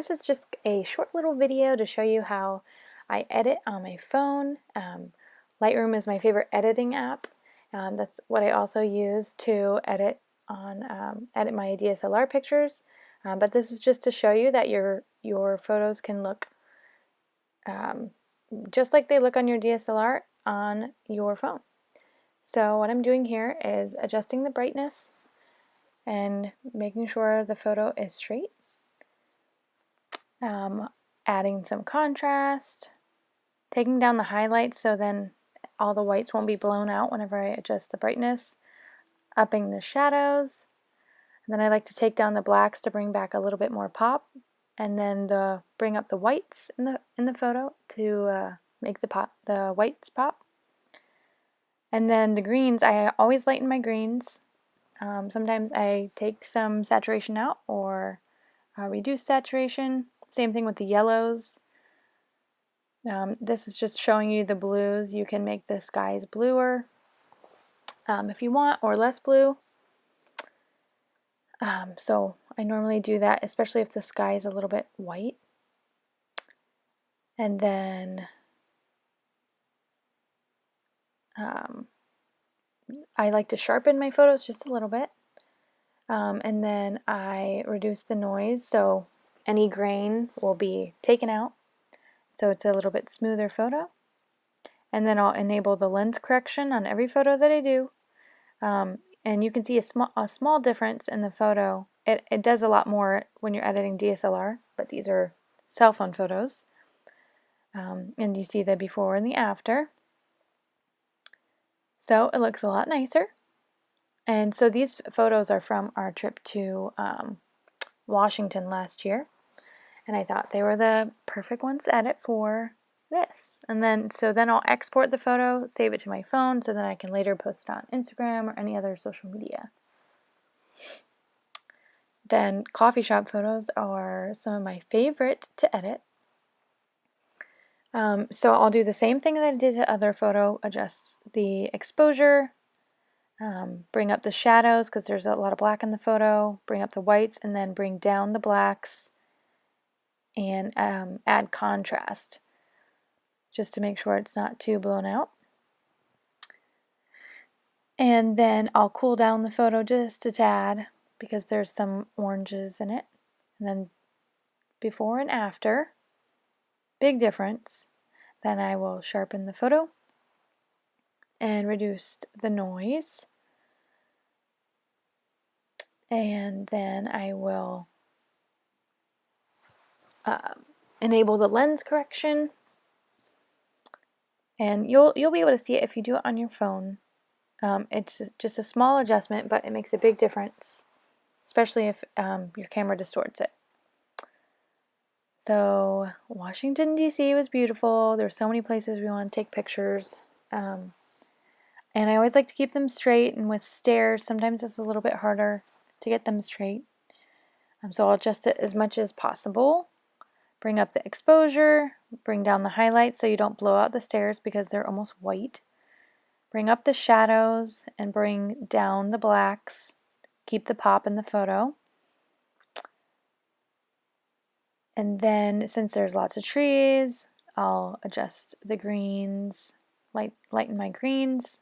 this is just a short little video to show you how I edit on my phone. Lightroom is my favorite editing app. That's what I also use to edit edit my DSLR pictures. But this is just to show you that your photos can look just like they look on your DSLR on your phone. So what I'm doing here is adjusting the brightness and making sure the photo is straight. Adding some contrast, taking down the highlights so then all the whites won't be blown out whenever I adjust the brightness, upping the shadows, and then I like to take down the blacks to bring back a little bit more pop, and then bring up the whites in the photo to make the whites pop. And then the greens, I always lighten my greens. Sometimes I take some saturation out or reduce saturation. Same thing with the yellows. This is just showing you the blues. You can make the skies bluer if you want, or less blue. So I normally do that, especially if the sky is a little bit white. And then I like to sharpen my photos just a little bit. And then I reduce the noise, so any grain will be taken out, so it's a little bit smoother photo. And then I'll enable the lens correction on every photo that I do. And you can see a small difference in the photo. It does a lot more when you're editing DSLR, but these are cell phone photos. And you see the before and the after. So it looks a lot nicer. And so these photos are from our trip to Washington last year. And I thought they were the perfect ones to edit for this. And then I'll export the photo, save it to my phone, so then I can later post it on Instagram or any other social media. Then coffee shop photos are some of my favorite to edit. So I'll do the same thing that I did to other photo, adjust the exposure, bring up the shadows because there's a lot of black in the photo, bring up the whites, and then bring down the blacks and add contrast just to make sure it's not too blown out. And then I'll cool down the photo just a tad because there's some oranges in it. And then before and after, big difference. Then I will sharpen the photo and reduce the noise. And then I will enable the lens correction. And you'll be able to see it if you do it on your phone. It's just a small adjustment, but it makes a big difference, especially if your camera distorts it. So Washington, D.C. was beautiful. There's so many places we want to take pictures. And I always like to keep them straight, and with stairs, sometimes it's a little bit harder to get them straight. So I'll adjust it as much as possible. Bring up the exposure, bring down the highlights so you don't blow out the stairs because they're almost white. Bring up the shadows and bring down the blacks. Keep the pop in the photo. And then since there's lots of trees, I'll adjust the greens, lighten my greens.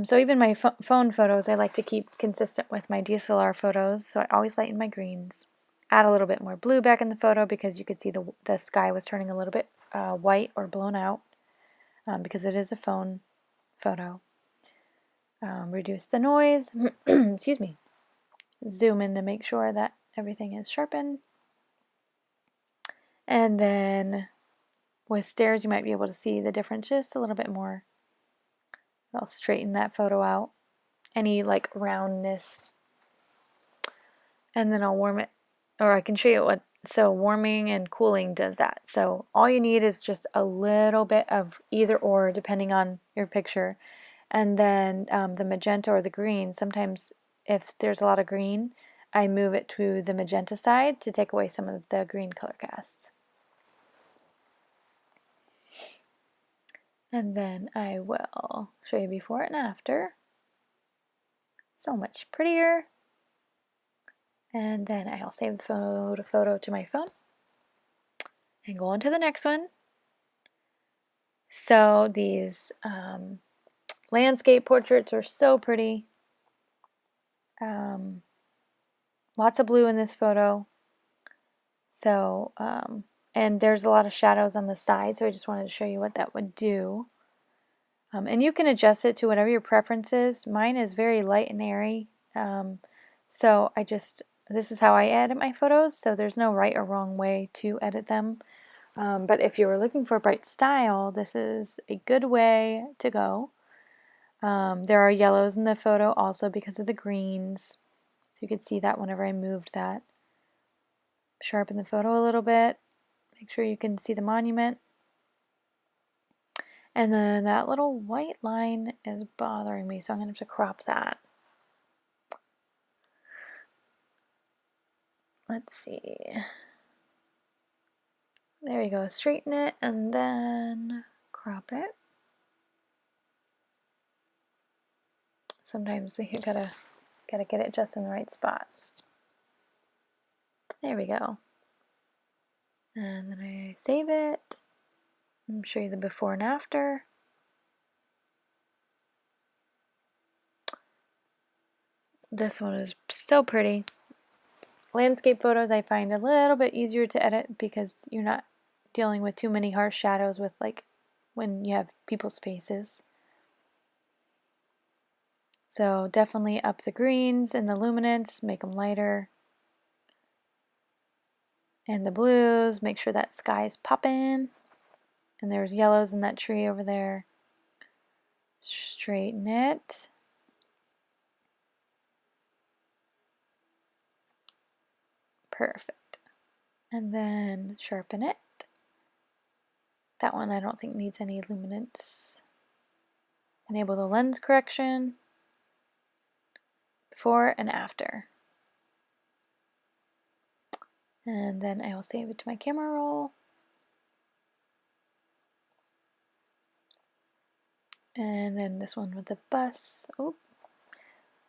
So even my phone photos, I like to keep consistent with my DSLR photos, so I always lighten my greens. Add a little bit more blue back in the photo because you could see the sky was turning a little bit white or blown out because it is a phone photo. Reduce the noise. Excuse me. Zoom in to make sure that everything is sharpened. And then with stairs, you might be able to see the difference just a little bit more. I'll straighten that photo out. Any like roundness. And then I'll warm it. Or I can show you so warming and cooling does that. So all you need is just a little bit of either or depending on your picture. And then the magenta or the green, sometimes if there's a lot of green, I move it to the magenta side to take away some of the green color cast. And then I will show you before and after. So much prettier. And then I'll save the photo to my phone and go on to the next one. So these landscape portraits are so pretty. Lots of blue in this photo. So, and there's a lot of shadows on the side, so I just wanted to show you what that would do. And you can adjust it to whatever your preference is. Mine is very light and airy. So this is how I edit my photos, so there's no right or wrong way to edit them. But if you were looking for bright style, this is a good way to go. There are yellows in the photo also because of the greens. So you could see that whenever I moved that. Sharpen the photo a little bit. Make sure you can see the monument. And then that little white line is bothering me, so I'm going to have to crop that. Let's see. There you go. Straighten it and then crop it. Sometimes you gotta get it just in the right spot. There we go. And then I save it. I'll show you the before and after. This one is so pretty. Landscape photos I find a little bit easier to edit because you're not dealing with too many harsh shadows with like when you have people's faces. So definitely up the greens and the luminance, make them lighter. And the blues, make sure that sky's popping. And there's yellows in that tree over there. Straighten it. Perfect. And then sharpen it. That one I don't think needs any luminance. Enable the lens correction. Before and after. And then I will save it to my camera roll. And then this one with the bus. Oh,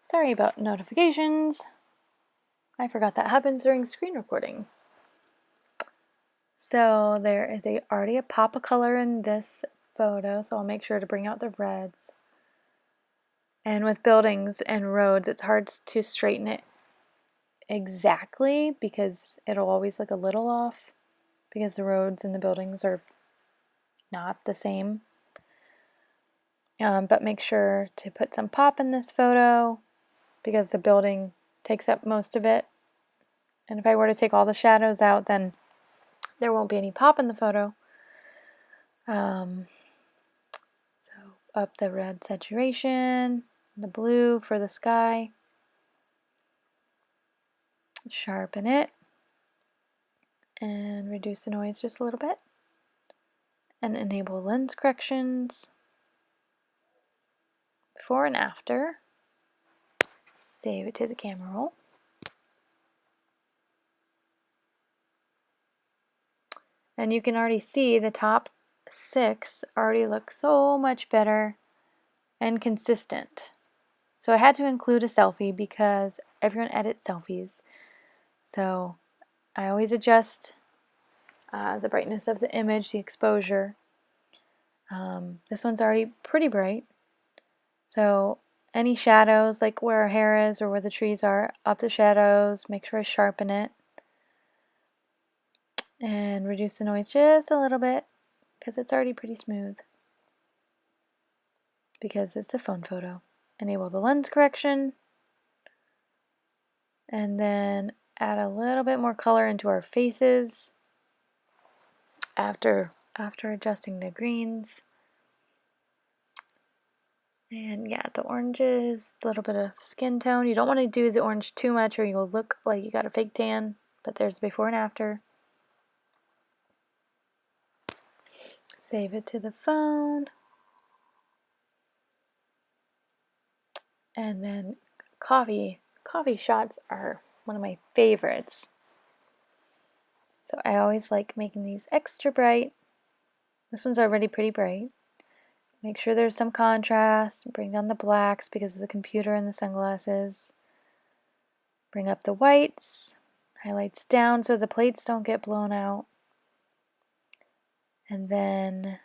sorry about notifications. I forgot that happens during screen recording. So there is already a pop of color in this photo, so I'll make sure to bring out the reds. And with buildings and roads, it's hard to straighten it exactly because it'll always look a little off because the roads and the buildings are not the same. But make sure to put some pop in this photo because the building takes up most of it. And if I were to take all the shadows out, then there won't be any pop in the photo. So up the red saturation, the blue for the sky. Sharpen it and reduce the noise just a little bit. And enable lens corrections. Before and after. Save it to the camera roll. And you can already see the top 6 already look so much better and consistent. So I had to include a selfie because everyone edits selfies. So I always adjust the brightness of the image, the exposure. This one's already pretty bright. So any shadows, like where our hair is or where the trees are, up the shadows, make sure I sharpen it. And reduce the noise just a little bit because it's already pretty smooth because it's a phone photo. Enable the lens correction and then add a little bit more color into our faces after adjusting the greens. And yeah, the oranges, a little bit of skin tone. You don't want to do the orange too much or you'll look like you got a fake tan, but there's before and after. Save it to the phone. And then coffee shots are one of my favorites. So I always like making these extra bright. This one's already pretty bright. Make sure there's some contrast. Bring down the blacks because of the computer and the sunglasses. Bring up the whites, highlights down so the plates don't get blown out. And then,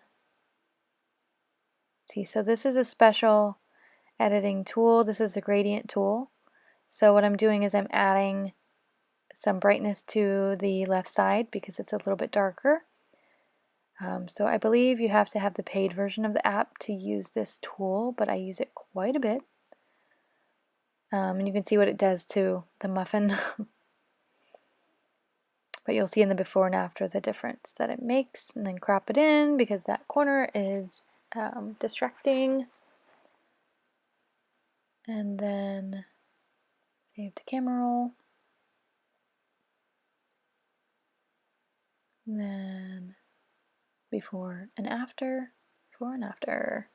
see, so this is a special editing tool. This is the gradient tool. So what I'm doing is I'm adding some brightness to the left side because it's a little bit darker. So I believe you have to have the paid version of the app to use this tool, but I use it quite a bit. And you can see what it does to the muffin. But you'll see in the before and after the difference that it makes, and then crop it in because that corner is distracting. And then save to camera roll. And then before and after, before and after.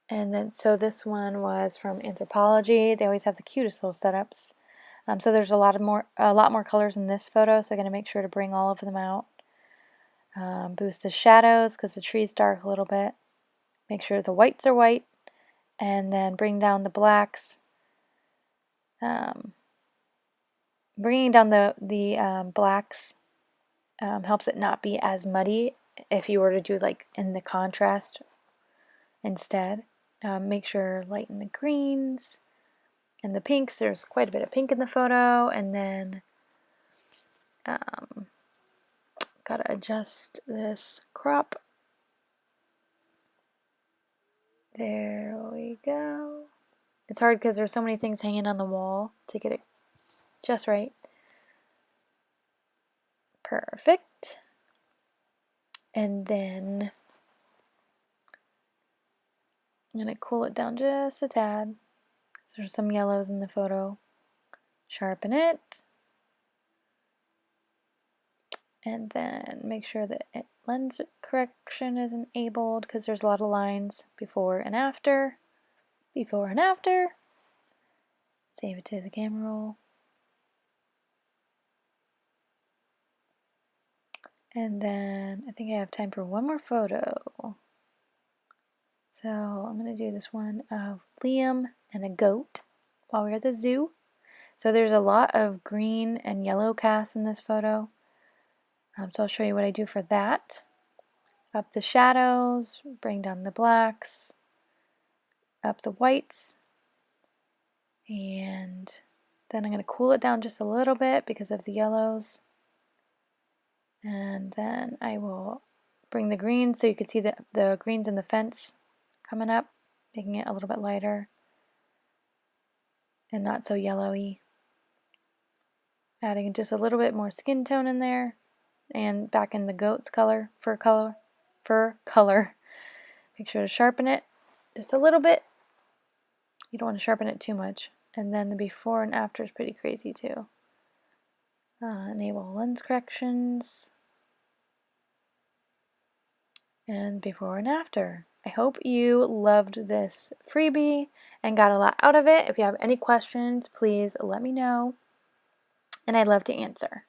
And then, so this one was from Anthropology. They always have the cutest little setups. So there's a lot more colors in this photo, so I'm going to make sure to bring all of them out. Boost the shadows because the tree's dark a little bit. Make sure the whites are white, and then bring down the blacks. Bringing down the blacks helps it not be as muddy if you were to do like in the contrast instead. Make sure lighten the greens and the pinks. There's quite a bit of pink in the photo, and then gotta adjust this crop. There we go. It's hard because there's so many things hanging on the wall to get it just right. Perfect. And then I'm going to cool it down just a tad. There's some yellows in the photo. Sharpen it. And then make sure that lens correction is enabled because there's a lot of lines before and after. Before and after. Save it to the camera roll. And then I think I have time for one more photo. So I'm going to do this one of Liam and a goat while we're at the zoo. So there's a lot of green and yellow cast in this photo. So I'll show you what I do for that. Up the shadows, bring down the blacks, up the whites, and then I'm going to cool it down just a little bit because of the yellows. And then I will bring the greens so you can see the greens in the fence coming up, making it a little bit lighter and not so yellowy. Adding just a little bit more skin tone in there and back in the goat's color, fur color. Make sure to sharpen it just a little bit. You don't want to sharpen it too much. And then the before and after is pretty crazy too. Enable lens corrections. And before and after. I hope you loved this freebie and got a lot out of it. If you have any questions, please let me know, and I'd love to answer.